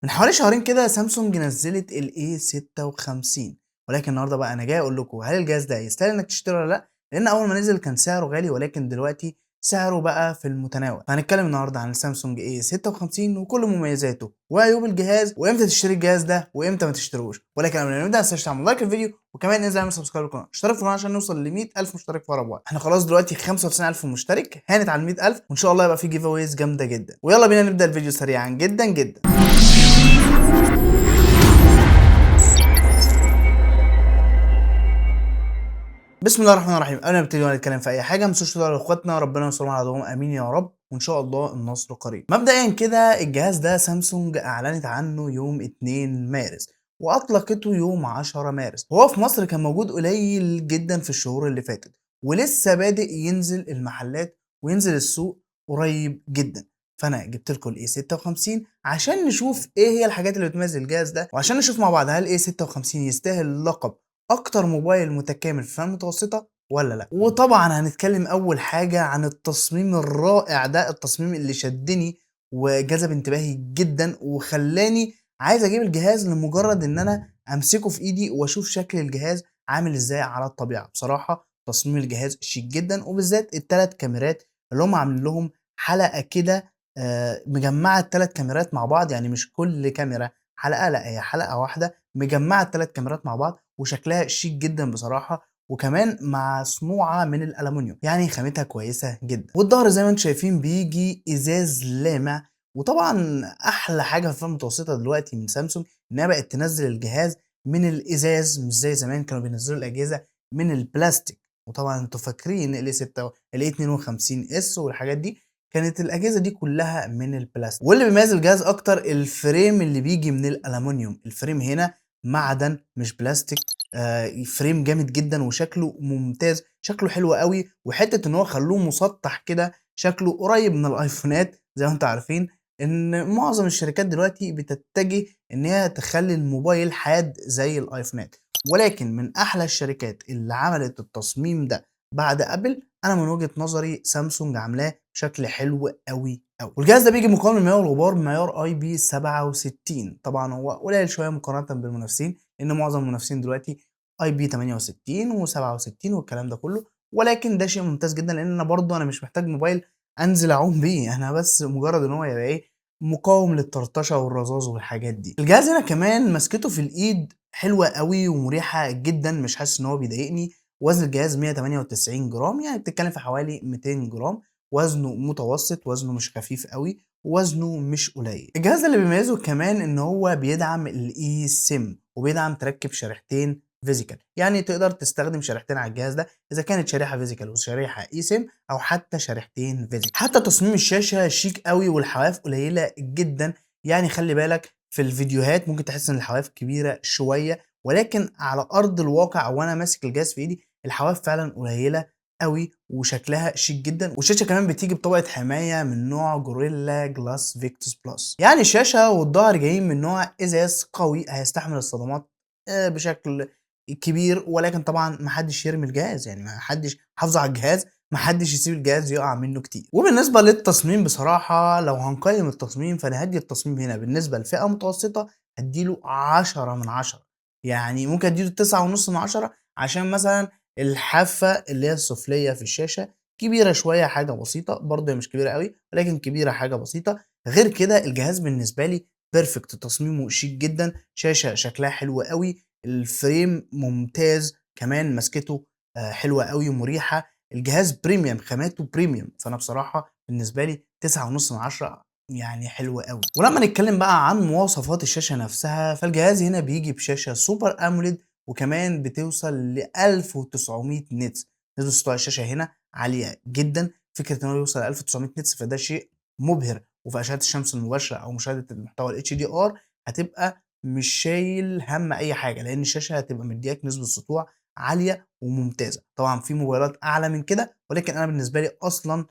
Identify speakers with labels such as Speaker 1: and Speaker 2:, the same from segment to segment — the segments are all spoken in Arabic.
Speaker 1: من حوالي شهرين كده سامسونج نزلت ال A56، ولكن النهارده بقى انا جاي اقول لكم هل الجهاز ده يستاهل انك تشتريه ولا لا؟ لان اول ما نزل كان سعره غالي، ولكن دلوقتي سعره بقى في المتناول. فهنتكلم النهارده عن السامسونج A56 وكل مميزاته وعيوب الجهاز، وامتى تشتري الجهاز ده وامتى ما تشتروش. ولكن قبل ما نبدا ما تنساش تعمل لايك للفيديو، وكمان انزل اعمل سبسكرايب للقناه، اشترك في القناه عشان نوصل ل 100000 مشترك في اقرب وقت. احنا خلاص دلوقتي 95000 مشترك، هانت على 100000، وان شاء الله يبقى في جيف اويز جامده جدا. ويلا بينا نبدا الفيديو سريعا جدا جدا. بسم الله الرحمن الرحيم. قبل ما نبتدي نتكلم في اي حاجه ما تنسوش تدعوا لاخواتنا ربنا ينصرهم على عدوهم، امين يا رب، وان شاء الله النصر قريب. مبدئيا كده الجهاز ده سامسونج اعلنت عنه يوم 2 مارس واطلقته يوم 10 مارس. هو في مصر كان موجود قليل جدا في الشهور اللي فاتت، ولسه بادئ ينزل المحلات وينزل السوق قريب جدا. فانا جبت لكم الاي 56 عشان نشوف ايه هي الحاجات اللي بتميز الجهاز ده، وعشان نشوف مع بعض هل الاي 56 يستاهل لقب اكتر موبايل متكامل في الفئة المتوسطة ولا لا. وطبعا هنتكلم اول حاجة عن التصميم الرائع ده، التصميم اللي شدني وجذب انتباهي جدا وخلاني عايز اجيب الجهاز لمجرد ان انا امسكه في ايدي واشوف شكل الجهاز عامل ازاي على الطبيعة. بصراحة تصميم الجهاز شيك جدا، وبالذات الثلاث كاميرات اللي هم عاملين لهم حلقة كده، مجمعة الثلاث كاميرات مع بعض. يعني مش كل كاميرا حلقة، لا هي حلقة واحدة مجمعة الثلاث كاميرات مع بعض، وشكلها شيك جدا بصراحة. وكمان مصنوعة من الألمونيوم، يعني خامتها كويسة جدا. والظهر زي ما انتم شايفين بيجي إزاز لامع. وطبعا أحلى حاجة في الفئة المتوسطة دلوقتي من سامسونج إنها بقت تنزل الجهاز من الإزاز، مش زي زمان كانوا بينزلوا الأجهزة من البلاستيك. وطبعا انتوا فاكرين ال 6 ال 52 اس والحاجات دي، كانت الأجهزة دي كلها من البلاستيك. واللي بيميز الجهاز أكتر الفريم اللي بيجي من الألمونيوم. الفريم هنا معدن مش بلاستيك. فريم جامد جدا وشكله ممتاز، شكله حلو قوي. وحته ان هو خلوه مسطح كده شكله قريب من الايفونات. زي ما انتم عارفين ان معظم الشركات دلوقتي بتتجه ان هي تخلي الموبايل حاد زي الايفونات، ولكن من احلى الشركات اللي عملت التصميم ده بعد ابل، انا من وجهة نظري سامسونج عاملاه بشكل حلو قوي قوي. والجهاز ده بيجي مقاوم للمياه والغبار بمعيار اي بي 67. طبعا هو قليل شويه مقارنه بالمنافسين، لان معظم المنافسين دلوقتي اي بي 68 و67 والكلام ده كله. ولكن ده شيء ممتاز جدا، لان انا برضه انا مش محتاج موبايل انزل اعوم بيه، انا بس مجرد ان هو يبقى ايه، مقاوم للطرطشه والرذاذ والحاجات دي. الجهاز هنا كمان مسكته في الايد حلوه قوي ومريحه جدا، مش حاسس ان هو بيضايقني. وزن الجهاز 198 جرام، يعني بتتكلم في حوالي 200 جرام. وزنه متوسط، وزنه مش خفيف قوي، وزنه مش قليل. الجهاز اللي بيميزه كمان ان هو بيدعم الاي سيم، وبيدعم تركب شريحتين فيزيكال. يعني تقدر تستخدم شريحتين على الجهاز ده، اذا كانت شريحه فيزيكال وشريحه اي سيم، او حتى شريحتين فيزيكال. حتى تصميم الشاشه شيك قوي والحواف قليله جدا. يعني خلي بالك في الفيديوهات ممكن تحس ان الحواف كبيره شويه، ولكن على ارض الواقع وانا ماسك الجهاز في ايدي الحواف فعلا قليله قوي وشكلها شيك جدا. والشاشه كمان بتيجي بطبقه حمايه من نوع جوريلا جلاس فيكتوس بلس. يعني الشاشه والظهر جايين من نوع ازاز قوي هيستحمل الصدمات بشكل كبير. ولكن طبعا محدش يرمي الجهاز، يعني محدش حافظ على الجهاز، محدش يسيب الجهاز يقع منه كتير. وبالنسبه للتصميم بصراحه لو هنقيم التصميم فانا هدي التصميم هنا بالنسبه لفئه متوسطه هديله 10 من 10. يعني ممكن اديله 9.5 من 10 عشان مثلا الحافه اللي هي السفليه في الشاشه كبيره شويه، حاجه بسيطه برضه، هي مش كبيره قوي ولكن كبيره حاجه بسيطه. غير كده الجهاز بالنسبه لي بيرفكت، تصميمه شيك جدا، شاشه شكلها حلو قوي، الفريم ممتاز، كمان مسكته حلوه قوي ومريحه. الجهاز بريميوم، خاماته بريميوم، فانا بصراحه بالنسبه لي 9.5 من 10 يعني حلو قوي. ولما نتكلم بقى عن مواصفات الشاشه نفسها، فالجهاز هنا بيجي بشاشه سوبر اموليد، وكمان بتوصل ل 1900 نتس. نسبه سطوع الشاشه هنا عاليه جدا. فكره ان هو يوصل ل 1900 نتس فده شيء مبهر. وفي اشعه الشمس المباشره او مشاهده المحتوى الاتش دي ار هتبقى مش شايل هم اي حاجه، لان الشاشه هتبقى مدياك نسبه سطوع عاليه وممتازه. طبعا في موبايلات اعلى من كده، ولكن انا بالنسبه لي اصلا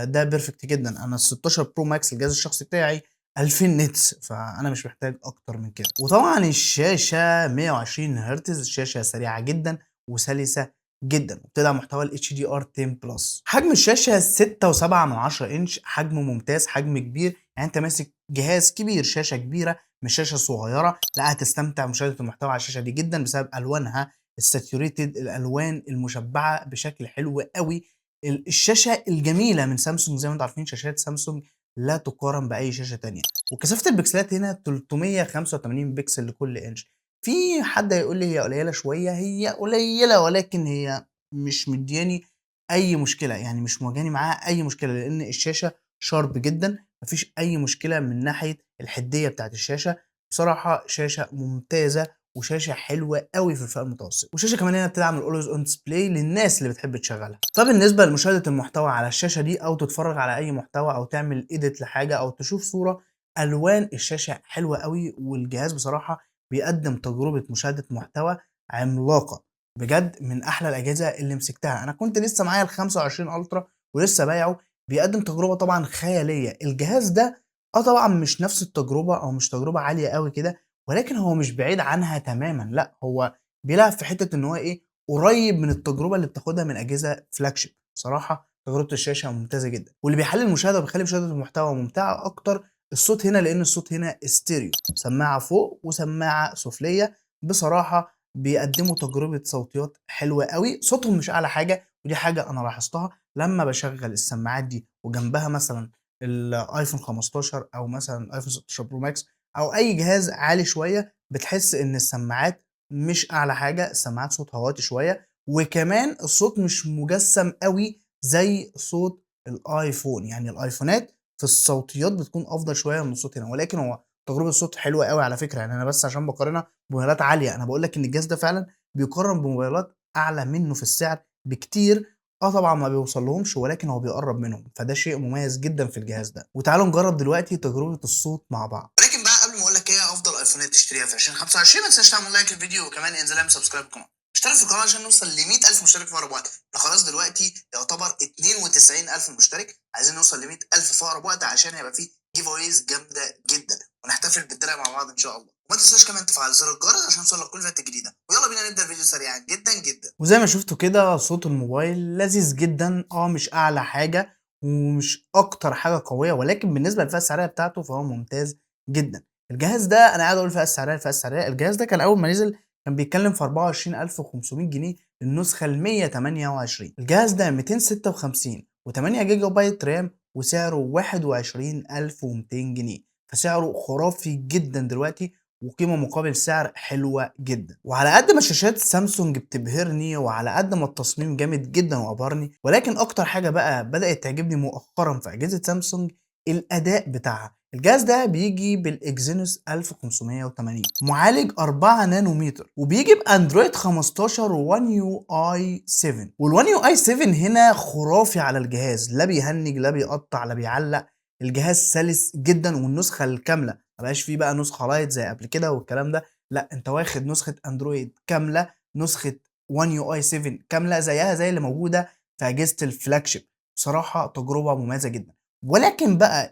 Speaker 1: ده بيرفكت جدا. انا ال 16 برو ماكس الجهاز الشخصي بتاعي 2000 نتس، فانا مش محتاج اكتر من كده. وطبعا الشاشه 120 هرتز، الشاشه سريعه جدا وسلسه جدا، وبتدعم محتوى ال HDR 10 بلس. حجم الشاشه 6.7 من 10 انش، حجم ممتاز، حجم كبير. يعني انت ماسك جهاز كبير، شاشه كبيره مش شاشه صغيره، لا هتستمتع بمشاهده المحتوى على الشاشه دي جدا بسبب الوانها الساتوريتد، الالوان المشبعه بشكل حلو قوي. الشاشه الجميله من سامسونج، زي ما انتم عارفين شاشات سامسونج لا تقارن باي شاشه تانية. وكثافه البكسلات هنا 385 بكسل لكل انش. في حد هيقول لي هي قليله شويه، هي قليله ولكن هي مش مدياني اي مشكله، يعني مش مواجهاني معاها اي مشكله، لان الشاشه شارب جدا، مفيش اي مشكله من ناحيه الحديه بتاعه الشاشه. بصراحه شاشه ممتازه وشاشه حلوه قوي في الفئه المتوسطه، وشاشه كمان هنا بتدعم الاولويز اون ديسبلاي للناس اللي بتحب تشغلها. طب بالنسبه لمشاهده المحتوى على الشاشه دي، او تتفرج على اي محتوى او تعمل ايديت لحاجه او تشوف صوره، الوان الشاشه حلوه قوي، والجهاز بصراحه بيقدم تجربه مشاهده محتوى عملاقه بجد، من احلى الاجهزه اللي مسكتها. انا كنت لسه معايا ال 25 الترا ولسه بايعه، بيقدم تجربه طبعا خياليه. الجهاز ده طبعا مش نفس التجربه او مش تجربه عاليه قوي كده، ولكن هو مش بعيد عنها تماما، لا هو بيلعب في حته ان هو ايه، قريب من التجربه اللي بتاخدها من اجهزه فلاج شيب. بصراحه تجربه الشاشه ممتازه جدا، واللي بيحلل المشاهده وبيخلي مشاهده المحتوى ممتعه اكتر الصوت هنا، لان الصوت هنا استيريو، سماعه فوق وسماعه سفليه. بصراحه بيقدموا تجربه صوتيات حلوه قوي. صوتهم مش اعلى حاجه، ودي حاجه انا لاحظتها لما بشغل السماعات دي وجنبها مثلا الايفون 15 او مثلا الايفون 16 برو ماكس او اي جهاز عالي شويه، بتحس ان السماعات مش اعلى حاجه، السماعات صوتها واطي شويه، وكمان الصوت مش مجسم قوي زي صوت الايفون. يعني الايفونات في الصوتيات بتكون افضل شويه من الصوت هنا، ولكن هو تجربه الصوت حلوه قوي على فكره. يعني انا بس عشان بقارنها بموبايلات عاليه، انا بقول لك ان الجهاز ده فعلا بيقارن بموبايلات اعلى منه في السعر بكتير. طبعا ما بيوصل لهمش، ولكن هو بيقرب منهم، فده شيء مميز جدا في الجهاز ده. وتعالوا نجرب دلوقتي تجربه الصوت مع بعض. ولكن بقى قبل ما اقول لك ايه افضل ايفونات تشتريها في 2025، ما تنساش تعمل لايك للفيديو، وكمان انزل اعمل سبسكرايب للقناه، اشترك في القناه عشان نوصل ل 100,000 مشترك في اقرب وقت. احنا خلاص دلوقتي يعتبر 92,000 مشترك، عايزين نوصل ل 100,000 في اقرب وقت عشان هيبقى فيه جيف اويز جامده جدا، ونحتفل بالدرع مع بعض ان شاء الله. وما تنساش كمان تفعل زر الجرس عشان يوصلك كل فيديو جديده. ويلا بينا نبدا الفيديو سريعا جدا جدا. وزي ما شفتوا كده صوت الموبايل لذيذ جدا، مش اعلى حاجه ومش اكتر حاجه قويه، ولكن بالنسبه للفئه السعريه بتاعته فهو ممتاز جدا. الجهاز ده انا قاعد اقول الفئه السعريه، الجهاز ده كان اول ما نزل كان بيتكلم في 24,500 جنيه النسخه ال 128. الجهاز ده 256 و8 جيجا بايت رام، وسعره 21,200 جنيه، فسعره خرافي جدا دلوقتي، وقيمه مقابل سعر حلوه جدا. وعلى قد ما شاشات سامسونج بتبهرني، وعلى قد ما التصميم جامد جدا وابهرني، ولكن اكتر حاجه بقى بدات تعجبني مؤخرا في اجهزه سامسونج الاداء بتاعها. الجهاز ده بيجي بالاكزينوس 1580، معالج 4 نانومتر، وبيجي باندرويد 15 وان يو اي 7. والوان يو اي 7 هنا خرافي على الجهاز، لا بيهنج لا بيقطع لا بيعلق، الجهاز سلس جدا. والنسخه الكامله، ما بقاش فيه بقى نسخه لايت زي قبل كده والكلام ده، لا انت واخد نسخه اندرويد كامله، نسخه وان يو اي 7 كامله زيها زي اللي موجوده في اجهزه الفلاج شيب. بصراحه تجربه مميزه جدا. ولكن بقى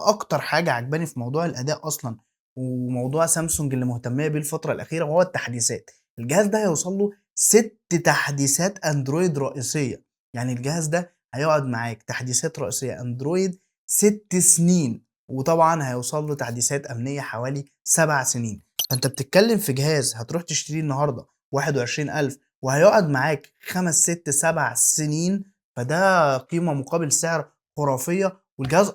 Speaker 1: اكتر حاجه عجباني في موضوع الاداء اصلا، وموضوع سامسونج اللي مهتميه بيه الفتره الاخيره، وهو التحديثات. الجهاز ده هيوصل له 6 تحديثات اندرويد رئيسيه. يعني الجهاز ده هيقعد معاك تحديثات رئيسيه اندرويد 6 سنين، وطبعا هيوصل له تحديثات امنيه حوالي 7 سنين. فانت بتتكلم في جهاز هتروح تشتريه النهارده 21,000، وهيقعد معاك 5 6 7 سنين، فده قيمه مقابل سعر خرافيه. والجهاز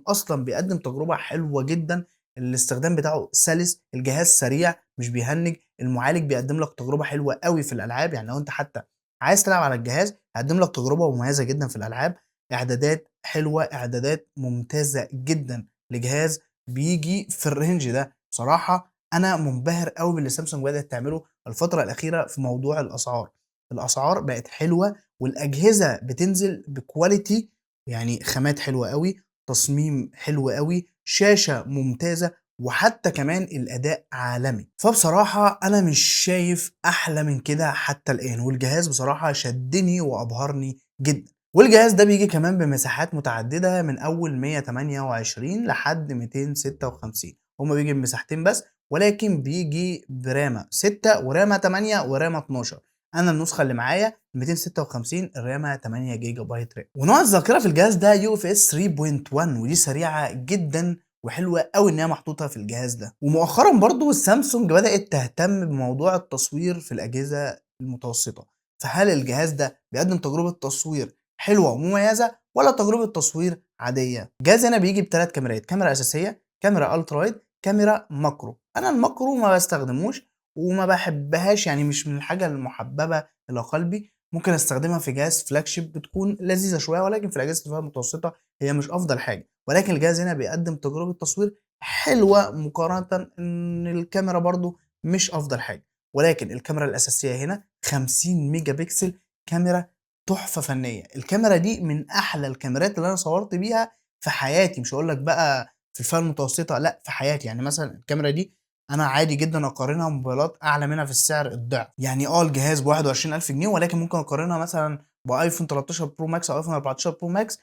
Speaker 1: اصلا بيقدم تجربه حلوه جدا، الاستخدام بتاعه سلس، الجهاز سريع مش بيهنج، المعالج بيقدم لك تجربه حلوه قوي في الالعاب. يعني لو انت حتى عايز تلعب على الجهاز هيقدم لك تجربه مميزه جدا في الالعاب. اعدادات حلوه، اعدادات ممتازه جدا لجهاز بيجي في الرينج ده. بصراحه انا منبهر قوي باللي سامسونج بدات تعمله الفتره الاخيره في موضوع الاسعار. الاسعار بقت حلوه، والاجهزه بتنزل بكواليتي، يعني خامات حلوه قوي، تصميم حلو قوي، شاشه ممتازه، وحتى كمان الاداء عالمي. فبصراحه انا مش شايف احلى من كده حتى الان، والجهاز بصراحه شدني وابهرني جدا. والجهاز ده بيجي كمان بمساحات متعدده من اول 128 لحد 256، هما بيجي بمساحتين بس، ولكن بيجي برامه 6 ورامه 8 ورامه 12. انا النسخه اللي معايا 256 الرامه 8 جيجا بايت رام. ونوع الذاكره في الجهاز ده يو اف اس 3.1، ودي سريعه جدا وحلوة أوي إن هي محطوطة في الجهاز ده. ومؤخرًا برضه سامسونج بدأت تهتم بموضوع التصوير في الأجهزة المتوسطة، فهل الجهاز ده بيقدم تجربة تصوير حلوة ومميزة والّا تجربة تصوير عادية؟ الجهاز هنا بييجي ب3 كاميرات، كاميرا أساسية، كاميرا ألترا وايد، كاميرا ماكرو. أنا الماكرو ما باستخدموش وما باحبهاش، يعني مش من الحاجة المحببة إلى قلبي. ممكن أستخدمها في جهاز فلاج شيب بتكون لذيذة شوية، ولكن في الأجهزة الفئة المتوسطة هي مش أفضل حاجة. ولكن الجهاز هنا بيقدم تجربة تصوير حلوة مقارنة إن الكاميرا برضه مش أفضل حاجة. ولكن الكاميرا الأساسية هنا 50 ميجا بكسل، كاميرا تحفة فنية. الكاميرا دي من أحلى الكاميرات اللي أنا صورت بيها في حياتي، مش هاقول لك بقى في الفئة المتوسطة، لأ في حياتي. يعني مثلًا الكاميرا دي أنا عادي جدًا أقارنها بموبايلات أعلى منها في السعر الضعف. يعني الجهاز ب21.000 جنيه، ولكن ممكن أقارنها مثلًا بأيفون 13 برو ماكس أو أيفون 14 برو ماكس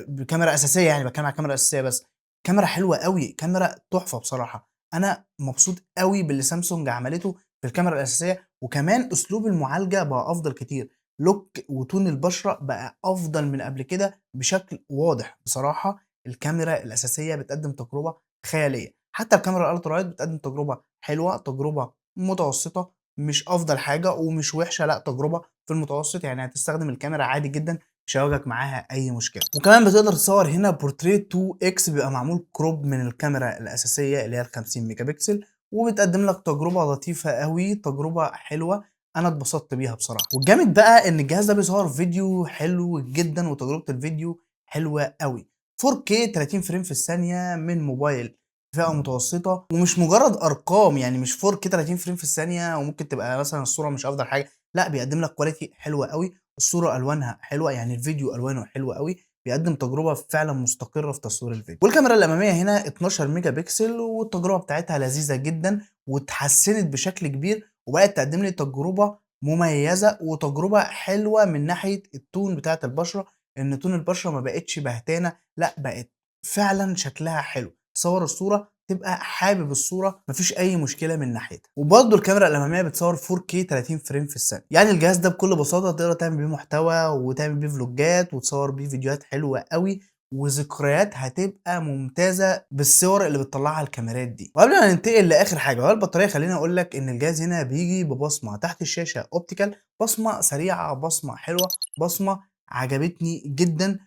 Speaker 1: بكاميرا أساسية، يعني باتكلم على الكاميرا الأساسية بس. كاميرا حلوة أوي، كاميرا تحفة بصراحة. أنا مبسوط أوي باللي سامسونج عملته في الكاميرا الأساسية، وكمان أسلوب المعالجة بقى أفضل كتير. لوك وتون البشرة بقى أفضل من قبل كده بشكل واضح. بصراحة الكاميرا الأساسية بتقدم تجربة خيالية، حتى الكاميرا الألترا وايد بتقدم تجربة حلوة، تجربة متوسطة، مش أفضل حاجة ومش وحشة، لأ تجربة في المتوسط. يعني هتستخدم الكاميرا عادي جدًا، مش هيواجهك معاها أي مشكلة. وكمان بتقدر تصور هنا بورتريه 2x، بيبقى معمول كروب من الكاميرا الأساسية اللي هي ال50 ميجا بكسل، وبتقدم لك تجربة لطيفة أوي، تجربة حلوة. أنا اتبسطت بيها بصراحة. والجامد بقى إن الجهاز ده بيصور فيديو حلو جدًا، وتجربة الفيديو حلوة أوي. 4K 30 فريم في الثانية من موبايل فئة متوسطة، ومش مجرد أرقام. يعني مش 4K 30 فريم في الثانية وممكن تبقى مثلًا الصورة مش أفضل حاجة، لأ بيقدم لك quality حلوة أوي، الصورة ألوانها حلوة، يعني الفيديو ألوانه حلوة أوي، بيقدم تجربة فعلًا مستقرة في تصوير الفيديو. والكاميرا الأمامية هنا 12 ميجا بكسل، والتجربة بتاعتها لذيذة جدًا، واتحسنت بشكل كبير، وبقت تقدم لي تجربة مميزة وتجربة حلوة من ناحية التون بتاعة البشرة. إن تون البشرة ما بقتش بهتانة، لأ بقت فعلًا شكلها حلو. تصور الصورة تبقى حابب الصورة، ما فيش أي مشكلة من ناحيتها. وبرضه الكاميرا الأمامية بتصور 4K 30 فريم في الثانية. يعني الجهاز ده بكل بساطة تقدر تعمل بيه محتوى، وتعمل بيه فلوجات، وتصور بيه فيديوهات حلوة أوي، وذكريات هتبقى ممتازة بالصور اللي بتطلعها الكاميرات دي. وقبل ما ننتقل لآخر حاجة وهي البطارية، خليني أقول لك إن الجهاز هنا بيجي ببصمة تحت الشاشة أوبتيكال، بصمة سريعة، بصمة حلوة، بصمة عجبتني جدًا.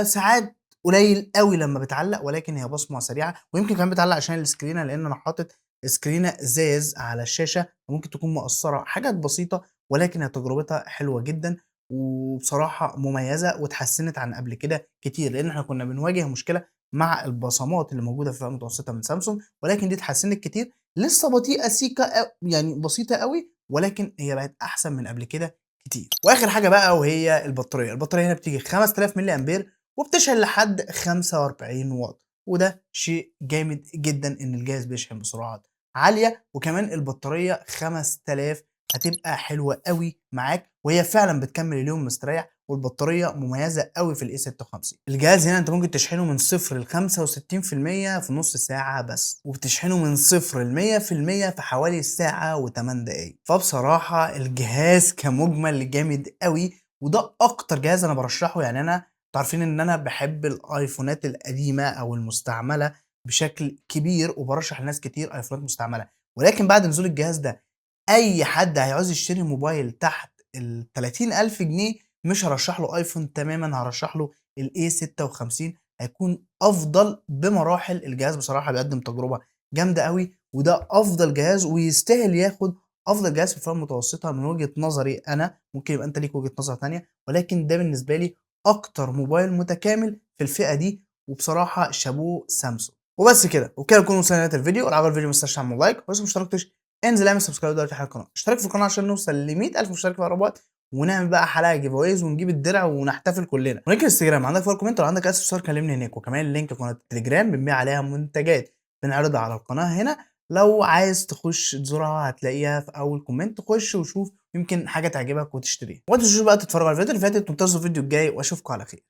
Speaker 1: ساعات قليل أوي لمّا بتعلّق، ولكن هي بصمة سريعة، ويمكن كمان بتعلّق عشان السكرينة، لإن أنا حاطط سكرينة إزاز على الشاشة، وممكن تكون مقصّرة، حاجات بسيطة، ولكن هي تجربتها حلوة جدًا، وبصراحة مميزة واتحسّنت عن قبل كده كتير. لإن إحنا كنا بنواجه مشكلة مع البصمات اللي موجودة في الفئة المتوسطة من سامسونج، ولكن دي اتحسّنت كتير. لسه بطيئة سيكا يعني بسيطة أوي، ولكن هي بقت أحسن من قبل كده كتير. وآخر حاجة بقى وهي البطارية. البطارية هنا بتيجي 5000 ملي أمبير، وبتشحن لحد 45 واط، وده شيء جامد جدًا إن الجهاز بيشحن بسرعات عالية. وكمان البطارية 5000 هتبقى حلوة أوي معاك، وهي فعلًا بتكمّل اليوم مستريح، والبطارية مميزة أوي في الA56. الجهاز هنا أنت ممكن تشحنه من 0 ل65% في نُص ساعة بس، وبتشحنه من 0 ل100% في حوالي ساعة و8 دقايق. فبصراحة الجهاز كمُجمل جامد أوي، وده أكتر جهاز أنا بارشّحه. يعني أنتم عارفين إن أنا باحب الأيفونات القديمة أو المستعملة بشكل كبير، وبارشّح لناس كتير أيفونات مستعملة. ولكن بعد نزول الجهاز ده، أي حد هيعوز يشتري موبايل تحت ال30,000 جنيه مش هارشّح له أيفون تمامًا، هارشّح له الA56. هيكون أفضل بمراحل. الجهاز بصراحة بيقدّم تجربة جامدة أوي، وده أفضل جهاز ويستاهل ياخد أفضل جهاز في الفئة المتوسطة من وجهة نظري أنا. ممكن يبقى أنت ليك وجهة نظر تانية، ولكن ده بالنسبة لي أكتر موبايل متكامل في الفئة دي. وبصراحة شابوه سامسونج. وبس كده، وبكده نكون وصلنا لنهاية الفيديو. لو عجبك الفيديو ما تنساش تعمل لايك، ولسه ما اشتركتش انزل اعمل سبسكرايب دلوقتي على القناة. اشترك في القناة عشان نوصل ل100,000 مشترك في أقرب وقت، ونعمل بقى حلقة giveaways ونجيب الدرع ونحتفل كلنا. ولينك الانستجرام عندك في الكومنت، لو عندك أي استفسار كلمني هناك. وكمان لينك قناة التليجرام بنبيع عليها منتجات بنعرضها على القناة هنا. لو عايز تخش تزورها هتلاقيها في أول كومنت، خش وشوف يمكن حاجة تعجبك وتشتريها. وما تنسوش بقى تتفرجوا على الفيديو اللي فاتت، وانتظروا الفيديو الجاي، واشوفكم على خير.